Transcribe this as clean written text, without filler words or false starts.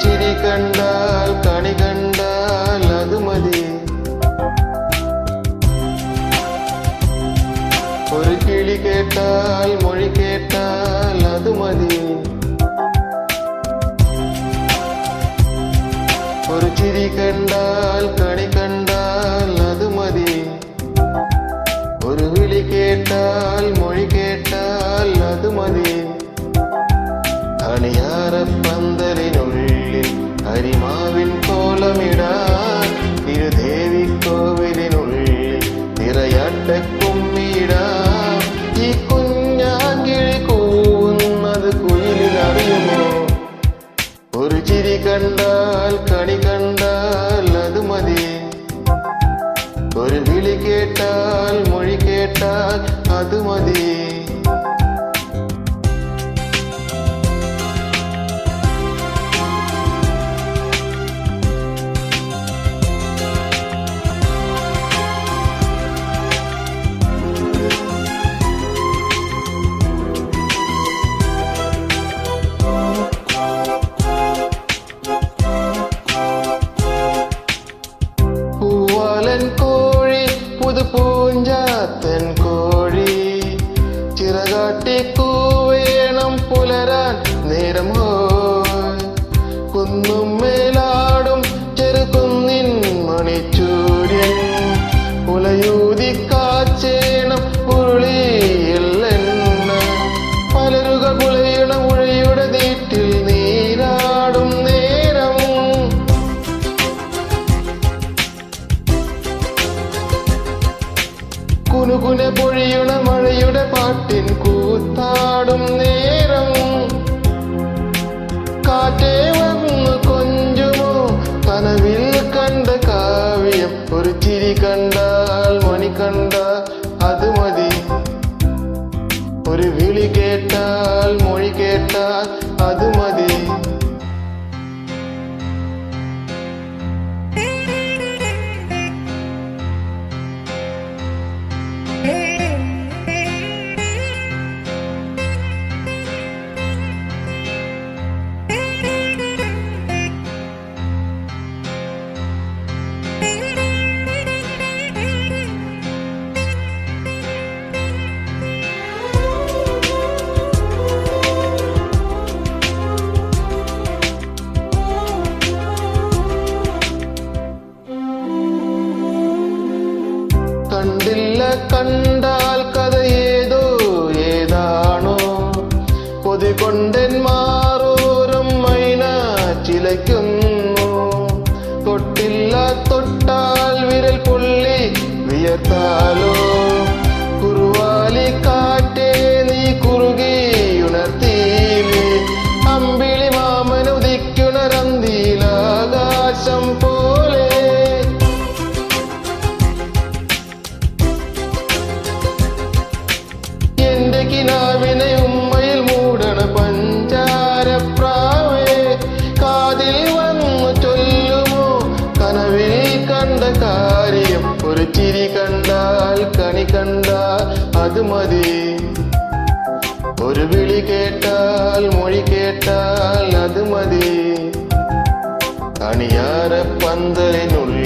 ചിരി കണ്ടാൽ കണി കണ്ടാൽ അത് മതി. ഒരു കിളി കേട്ടാൽ മൊഴി കേട്ടാൽ അത് മതി. ഒരു ചിരി കണ്ടാൽ കണി കണ്ടാൽ അത് മതി. ഒരു വിളി കേട്ടാൽ മൊഴി കേട്ടാൽ അത് മതി. അണിയാരപ്പന്തലിനുള്ളിൽ അരിമാവിൻ കോലമിടാൻ തിരുദേവിക്കോവിലിനുള്ളിൽ തിറയാട്ടക്കുമ്മിടാം. ഈ കുഞ്ഞാങ്കിഴി കൂവുന്നത് കുയിലിനറിയുമോ? ഒരു ചിരി കണ്ടാൽ കണി കണ്ടാൽ അത് മതി. ഒരു വിളി കേട്ടാൽ മൊഴി കേട്ടാൽ അത് മതി. കോഴി പുതുപൂഞ്ചാത്തൻ കോഴി ചിറകാട്ടി കൂവേണം പുലരാൻ നേരം ഹോയ്. കുന്നും മേലാടും ചെറുകുന്നിൻ മണിച്ചൂര്യൻ പുലയൂതി കാച്ചേണം ഉരുളിയെല്ലെണ്ണ. പലരുകൾ പുലയണ മുഴയുടെ നീട്ടിൽ നീരാടും നേരം. കുനുകുനെ പൊഴിയുണ മഴയുടെ പാട്ടിൻ കൂത്താടും നേരം. കാറ്റേ വന്നു കൊഞ്ചുമോ കനവിൽ കണ്ട കാവ്യം. ഒരു ചിരി കണ്ടാൽ മണി കണ്ടാൽ അത് മതി. ഒരു വിളി കേട്ടാൽ മൊഴി കേട്ടാൽ അത് മതി. കണ്ടില്ല കണ്ടാൽ കഥ ഏതോ ഏതാണോ കൊതികൊണ്ടൻ മാറോരം മൈന ചിലയ്ക്കുന്നു. തൊട്ടില്ല തൊട്ടാൽ വിരൽ പുള്ളി വിയർത്താലോ. കുറുവാലി കാറ്റേ നീ കുറുകി ഉണർത്തിയില്ലേ. അമ്പിളി മാമനുദിക്കുണരന്തിയിലാകാശം പോലെ. എന്റെ കിനാവിനെ ഉമ്മയിൽ മൂടണ പഞ്ചാരപ്രാവേ. കാതിൽ വന്നു ചൊല്ലുമോ കനവിൽ കണ്ട കാര്യം. ഒരു ചിരി കണ്ടാൽ കണി കണ്ടാൽ അത് മതി. ഒരു വിളി കേട്ടാൽ മൊഴി കേട്ടാൽ അത് മതി. അണിയാരപ്പന്തലിനുള്ളിൽ